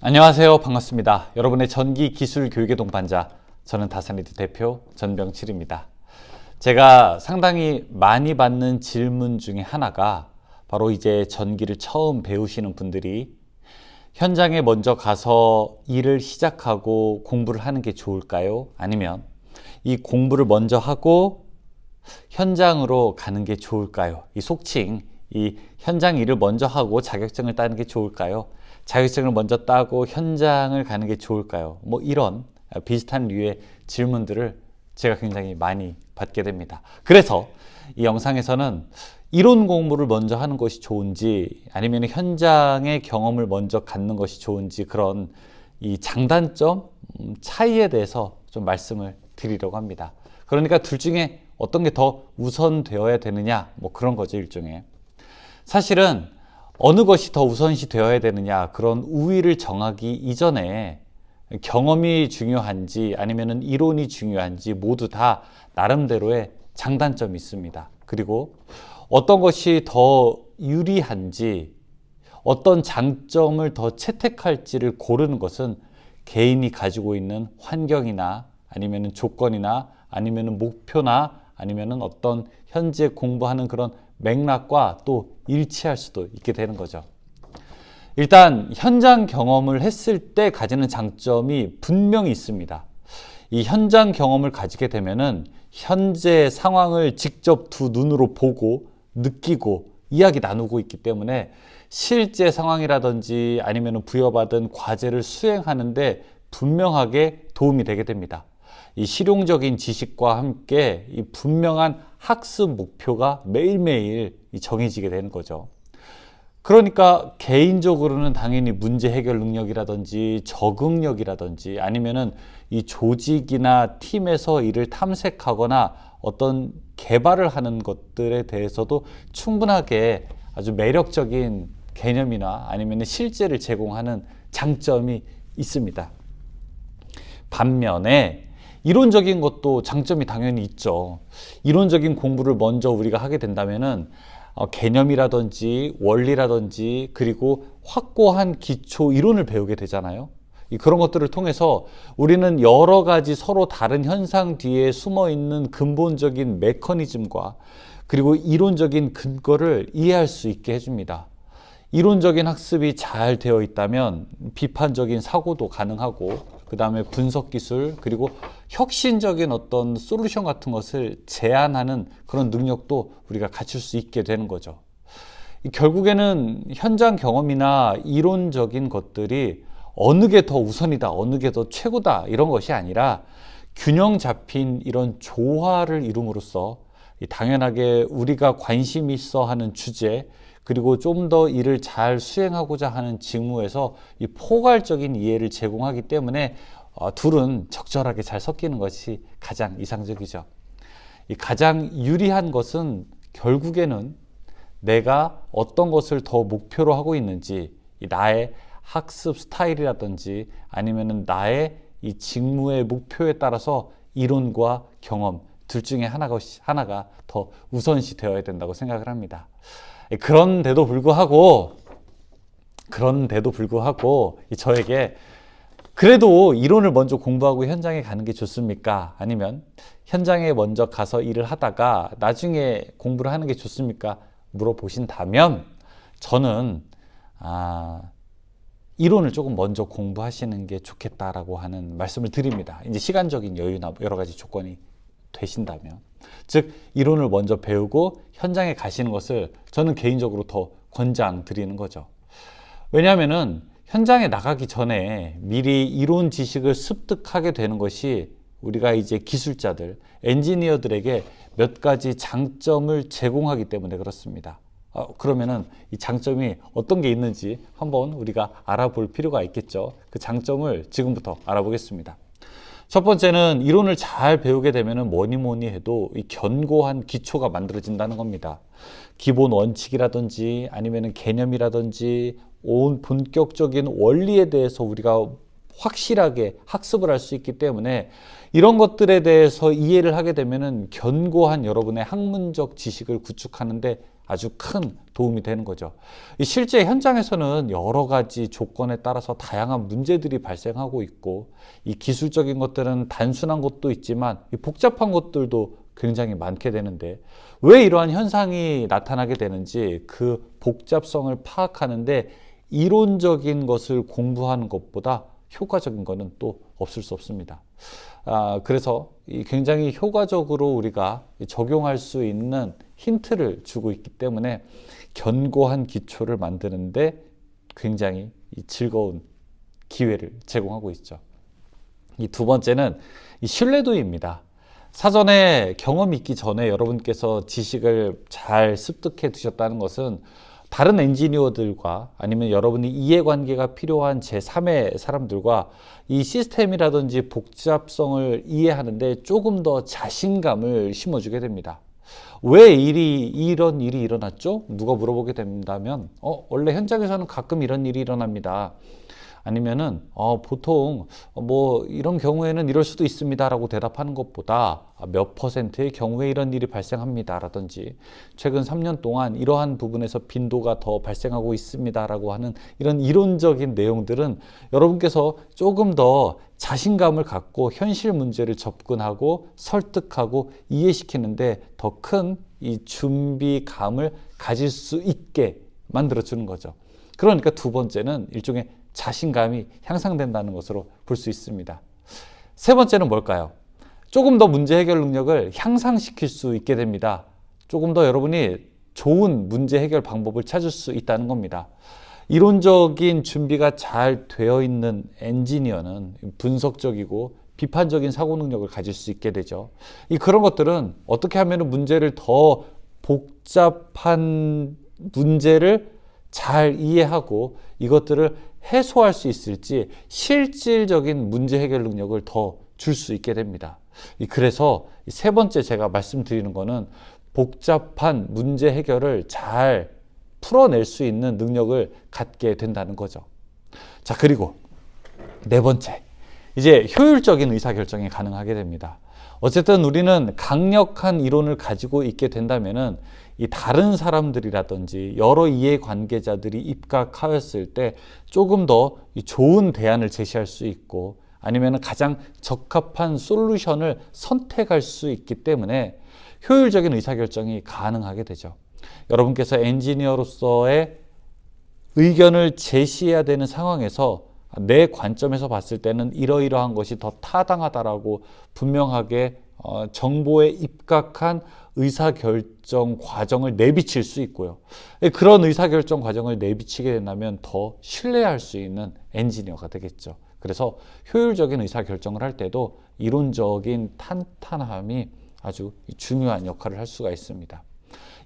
안녕하세요. 반갑습니다. 여러분의 전기 기술 교육의 동반자, 저는 다산리드 대표 전병칠입니다. 제가 상당히 많이 받는 질문 중에 하나가 바로 이제 전기를 처음 배우시는 분들이 현장에 먼저 가서 일을 시작하고 공부를 하는 게 좋을까요? 아니면 이 공부를 먼저 하고 현장으로 가는 게 좋을까요? 이 속칭 이 현장 일을 먼저 하고 자격증을 따는 게 좋을까요? 자격증을 먼저 따고 현장을 가는 게 좋을까요? 뭐 이런 비슷한 류의 질문들을 제가 굉장히 많이 받게 됩니다. 그래서 이 영상에서는 이론 공부를 먼저 하는 것이 좋은지 아니면 현장의 경험을 먼저 갖는 것이 좋은지 그런 이 장단점 차이에 대해서 좀 말씀을 드리려고 합니다. 그러니까 둘 중에 어떤 게 더 우선되어야 되느냐 뭐 그런 거죠, 일종의. 사실은 어느 것이 더 우선시 되어야 되느냐 그런 우위를 정하기 이전에 경험이 중요한지 아니면 이론이 중요한지 모두 다 나름대로의 장단점이 있습니다. 그리고 어떤 것이 더 유리한지 어떤 장점을 더 채택할지를 고르는 것은 개인이 가지고 있는 환경이나 아니면 조건이나 아니면 목표나 아니면 어떤 현재 공부하는 그런 맥락과 또 일치할 수도 있게 되는 거죠. 일단 현장 경험을 했을 때 가지는 장점이 분명히 있습니다. 이 현장 경험을 가지게 되면은 현재 상황을 직접 두 눈으로 보고 느끼고 이야기 나누고 있기 때문에 실제 상황이라든지 아니면 부여받은 과제를 수행하는데 분명하게 도움이 되게 됩니다. 이 실용적인 지식과 함께 이 분명한 학습 목표가 매일매일 정해지게 되는 거죠. 그러니까 개인적으로는 당연히 문제 해결 능력이라든지 적응력이라든지 아니면은 이 조직이나 팀에서 일을 탐색하거나 어떤 개발을 하는 것들에 대해서도 충분하게 아주 매력적인 개념이나 아니면 실제를 제공하는 장점이 있습니다. 반면에 이론적인 것도 장점이 당연히 있죠. 이론적인 공부를 먼저 우리가 하게 된다면은 개념이라든지 원리라든지 그리고 확고한 기초 이론을 배우게 되잖아요. 그런 것들을 통해서 우리는 여러 가지 서로 다른 현상 뒤에 숨어 있는 근본적인 메커니즘과 그리고 이론적인 근거를 이해할 수 있게 해줍니다. 이론적인 학습이 잘 되어 있다면 비판적인 사고도 가능하고 그 다음에 분석 기술 그리고 혁신적인 어떤 솔루션 같은 것을 제안하는 그런 능력도 우리가 갖출 수 있게 되는 거죠. 결국에는 현장 경험이나 이론적인 것들이 어느 게 더 우선이다, 어느 게 더 최고다 이런 것이 아니라 균형 잡힌 이런 조화를 이룸으로써 당연하게 우리가 관심 있어 하는 주제 그리고 좀 더 일을 잘 수행하고자 하는 직무에서 이 포괄적인 이해를 제공하기 때문에 둘은 적절하게 잘 섞이는 것이 가장 이상적이죠. 이 가장 유리한 것은 결국에는 내가 어떤 것을 더 목표로 하고 있는지 나의 학습 스타일이라든지 아니면 나의 이 직무의 목표에 따라서 이론과 경험 둘 중에 하나가 더 우선시 되어야 된다고 생각을 합니다. 그런데도 불구하고 저에게 그래도 이론을 먼저 공부하고 현장에 가는 게 좋습니까? 아니면 현장에 먼저 가서 일을 하다가 나중에 공부를 하는 게 좋습니까? 물어보신다면 저는 이론을 조금 먼저 공부하시는 게 좋겠다라고 하는 말씀을 드립니다. 이제 시간적인 여유나 여러 가지 조건이 되신다면 즉 이론을 먼저 배우고 현장에 가시는 것을 저는 개인적으로 더 권장드리는 거죠. 왜냐하면은 현장에 나가기 전에 미리 이론 지식을 습득하게 되는 것이 우리가 이제 기술자들, 엔지니어들에게 몇 가지 장점을 제공하기 때문에 그렇습니다. 그러면은 이 장점이 어떤 게 있는지 한번 우리가 알아볼 필요가 있겠죠. 그 장점을 지금부터 알아보겠습니다. 첫 번째는 이론을 잘 배우게 되면 뭐니 해도 이 견고한 기초가 만들어진다는 겁니다. 기본 원칙이라든지 아니면 개념이라든지 온 본격적인 원리에 대해서 우리가 확실하게 학습을 할 수 있기 때문에 이런 것들에 대해서 이해를 하게 되면 견고한 여러분의 학문적 지식을 구축하는데 아주 큰 도움이 되는 거죠. 실제 현장에서는 여러 가지 조건에 따라서 다양한 문제들이 발생하고 있고, 이 기술적인 것들은 단순한 것도 있지만 이 복잡한 것들도 굉장히 많게 되는데, 왜 이러한 현상이 나타나게 되는지 그 복잡성을 파악하는데 이론적인 것을 공부하는 것보다 효과적인 것은 또 없을 수 없습니다. 그래서 굉장히 효과적으로 우리가 적용할 수 있는 힌트를 주고 있기 때문에 견고한 기초를 만드는데 굉장히 즐거운 기회를 제공하고 있죠. 이 두 번째는 이 신뢰도입니다. 사전에 경험이 있기 전에 여러분께서 지식을 잘 습득해 두셨다는 것은 다른 엔지니어들과 아니면 여러분이 이해관계가 필요한 제3의 사람들과 이 시스템이라든지 복잡성을 이해하는데 조금 더 자신감을 심어주게 됩니다. 왜 이런 일이 일어났죠? 누가 물어보게 된다면 원래 현장에서는 가끔 이런 일이 일어납니다. 아니면은 보통 뭐 이런 경우에는 이럴 수도 있습니다 라고 대답하는 것보다 몇 퍼센트의 경우에 이런 일이 발생합니다 라든지 최근 3년 동안 이러한 부분에서 빈도가 더 발생하고 있습니다 라고 하는 이런 이론적인 내용들은 여러분께서 조금 더 자신감을 갖고 현실 문제를 접근하고 설득하고 이해시키는데 더 큰 이 준비감을 가질 수 있게 만들어주는 거죠. 그러니까 두 번째는 일종의 자신감이 향상된다는 것으로 볼 수 있습니다. 세 번째는 뭘까요? 조금 더 문제 해결 능력을 향상시킬 수 있게 됩니다. 조금 더 여러분이 좋은 문제 해결 방법을 찾을 수 있다는 겁니다. 이론적인 준비가 잘 되어 있는 엔지니어는 분석적이고 비판적인 사고 능력을 가질 수 있게 되죠. 그런 것들은 어떻게 하면 문제를 더 복잡한 문제를 잘 이해하고 이것들을 해소할 수 있을지 실질적인 문제 해결 능력을 더 줄 수 있게 됩니다. 그래서 세 번째 제가 말씀드리는 거는 복잡한 문제 해결을 잘 풀어낼 수 있는 능력을 갖게 된다는 거죠. 자, 그리고 네 번째, 이제 효율적인 의사결정이 가능하게 됩니다. 어쨌든 우리는 강력한 이론을 가지고 있게 된다면은 이 다른 사람들이라든지 여러 이해관계자들이 입각하였을 때 조금 더 좋은 대안을 제시할 수 있고 아니면 가장 적합한 솔루션을 선택할 수 있기 때문에 효율적인 의사결정이 가능하게 되죠. 여러분께서 엔지니어로서의 의견을 제시해야 되는 상황에서 내 관점에서 봤을 때는 이러이러한 것이 더 타당하다라고 분명하게 정보에 입각한 의사결정 과정을 내비칠 수 있고요. 그런 의사결정 과정을 내비치게 된다면 더 신뢰할 수 있는 엔지니어가 되겠죠. 그래서 효율적인 의사결정을 할 때도 이론적인 탄탄함이 아주 중요한 역할을 할 수가 있습니다.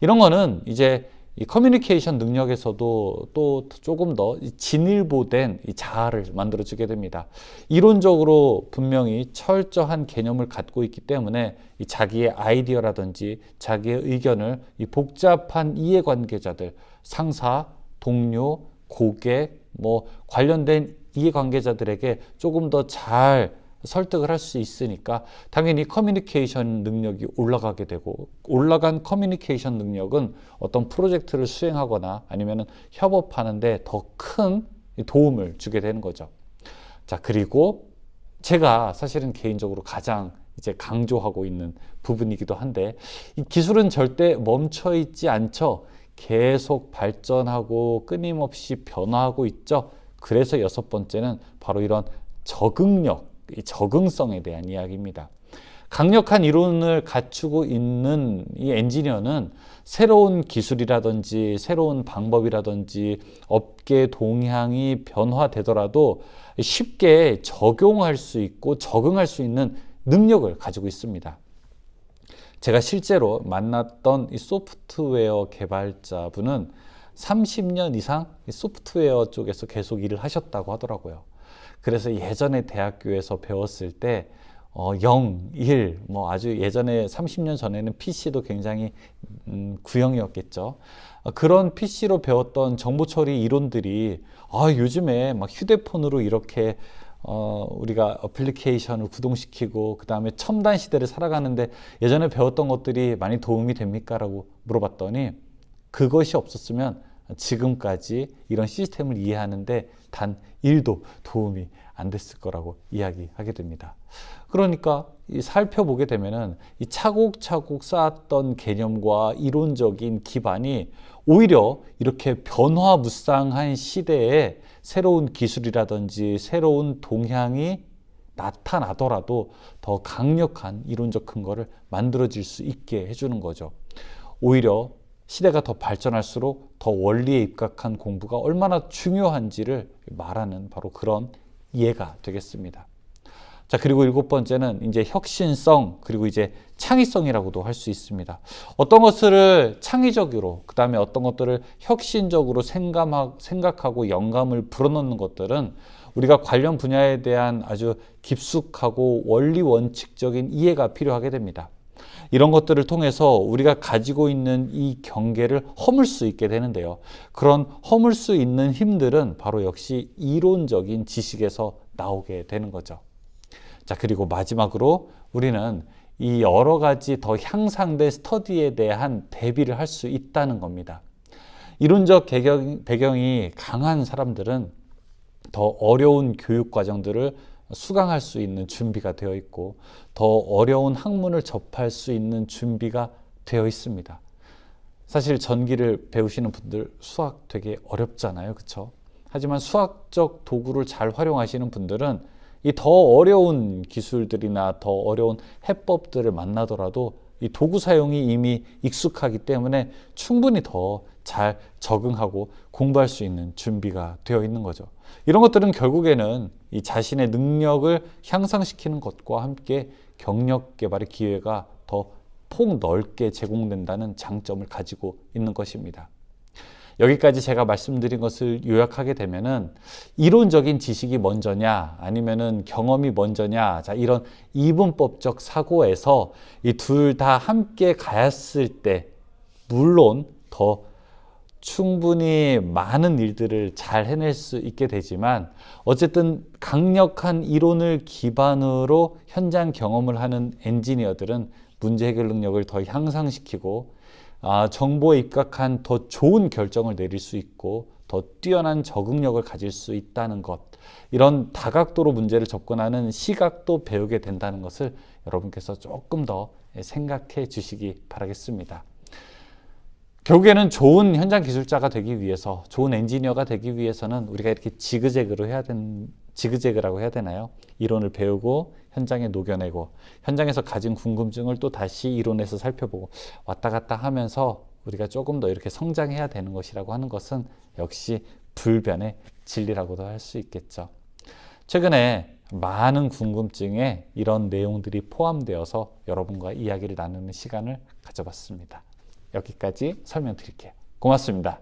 이런 거는 이제 이 커뮤니케이션 능력에서도 또 조금 더 진일보된 이 자아를 만들어주게 됩니다. 이론적으로 분명히 철저한 개념을 갖고 있기 때문에 이 자기의 아이디어라든지 자기의 의견을 이 복잡한 이해관계자들, 상사, 동료, 고객, 뭐 관련된 이해관계자들에게 조금 더 잘 설득을 할 수 있으니까 당연히 커뮤니케이션 능력이 올라가게 되고 올라간 커뮤니케이션 능력은 어떤 프로젝트를 수행하거나 아니면 협업하는데 더 큰 도움을 주게 되는 거죠. 자, 그리고 제가 사실은 개인적으로 가장 이제 강조하고 있는 부분이기도 한데 이 기술은 절대 멈춰 있지 않죠. 계속 발전하고 끊임없이 변화하고 있죠. 그래서 여섯 번째는 바로 이런 적응력, 이 적응성에 대한 이야기입니다. 강력한 이론을 갖추고 있는 이 엔지니어는 새로운 기술이라든지 새로운 방법이라든지 업계 동향이 변화되더라도 쉽게 적용할 수 있고 적응할 수 있는 능력을 가지고 있습니다. 제가 실제로 만났던 이 소프트웨어 개발자분은 30년 이상 이 소프트웨어 쪽에서 계속 일을 하셨다고 하더라고요. 그래서 예전에 대학교에서 배웠을 때 0, 1, 뭐 아주 예전에 30년 전에는 PC도 굉장히 구형이었겠죠. 그런 PC로 배웠던 정보 처리 이론들이 요즘에 막 휴대폰으로 이렇게 우리가 어플리케이션을 구동시키고 그 다음에 첨단 시대를 살아가는데 예전에 배웠던 것들이 많이 도움이 됩니까? 라고 물어봤더니 그것이 없었으면 지금까지 이런 시스템을 이해하는데 단 1도 도움이 안 됐을 거라고 이야기하게 됩니다. 그러니까 살펴보게 되면은 이 차곡차곡 쌓았던 개념과 이론적인 기반이 오히려 이렇게 변화무쌍한 시대에 새로운 기술이라든지 새로운 동향이 나타나더라도 더 강력한 이론적 근거를 만들어질 수 있게 해주는 거죠. 오히려 시대가 더 발전할수록 더 원리에 입각한 공부가 얼마나 중요한지를 말하는 바로 그런 이해가 되겠습니다. 자, 그리고 7번째는 이제 혁신성, 그리고 이제 창의성이라고도 할 수 있습니다. 어떤 것을 창의적으로, 그 다음에 어떤 것들을 혁신적으로 생각하고 영감을 불어넣는 것들은 우리가 관련 분야에 대한 아주 깊숙하고 원리 원칙적인 이해가 필요하게 됩니다. 이런 것들을 통해서 우리가 가지고 있는 이 경계를 허물 수 있게 되는데요. 그런 허물 수 있는 힘들은 바로 역시 이론적인 지식에서 나오게 되는 거죠. 자, 그리고 마지막으로 우리는 이 여러 가지 더 향상된 스터디에 대한 대비를 할 수 있다는 겁니다. 이론적 배경이 강한 사람들은 더 어려운 교육 과정들을 수강할 수 있는 준비가 되어 있고 더 어려운 학문을 접할 수 있는 준비가 되어 있습니다. 사실 전기를 배우시는 분들 수학 되게 어렵잖아요, 그렇죠? 하지만 수학적 도구를 잘 활용하시는 분들은 이 더 어려운 기술들이나 더 어려운 해법들을 만나더라도 이 도구 사용이 이미 익숙하기 때문에 충분히 더 잘 적응하고 공부할 수 있는 준비가 되어 있는 거죠. 이런 것들은 결국에는 이 자신의 능력을 향상시키는 것과 함께 경력 개발의 기회가 더 폭넓게 제공된다는 장점을 가지고 있는 것입니다. 여기까지 제가 말씀드린 것을 요약하게 되면은 이론적인 지식이 먼저냐 아니면은 경험이 먼저냐, 자, 이런 이분법적 사고에서 이 둘 다 함께 가였을 때 물론 더 충분히 많은 일들을 잘 해낼 수 있게 되지만 어쨌든 강력한 이론을 기반으로 현장 경험을 하는 엔지니어들은 문제 해결 능력을 더 향상시키고 정보에 입각한 더 좋은 결정을 내릴 수 있고 더 뛰어난 적응력을 가질 수 있다는 것, 이런 다각도로 문제를 접근하는 시각도 배우게 된다는 것을 여러분께서 조금 더 생각해 주시기 바라겠습니다. 결국에는 좋은 현장 기술자가 되기 위해서, 좋은 엔지니어가 되기 위해서는 우리가 이렇게 지그재그라고 해야 되나요? 이론을 배우고 현장에 녹여내고 현장에서 가진 궁금증을 또 다시 이론에서 살펴보고 왔다 갔다 하면서 우리가 조금 더 이렇게 성장해야 되는 것이라고 하는 것은 역시 불변의 진리라고도 할 수 있겠죠. 최근에 많은 궁금증에 이런 내용들이 포함되어서 여러분과 이야기를 나누는 시간을 가져봤습니다. 여기까지 설명드릴게요. 고맙습니다.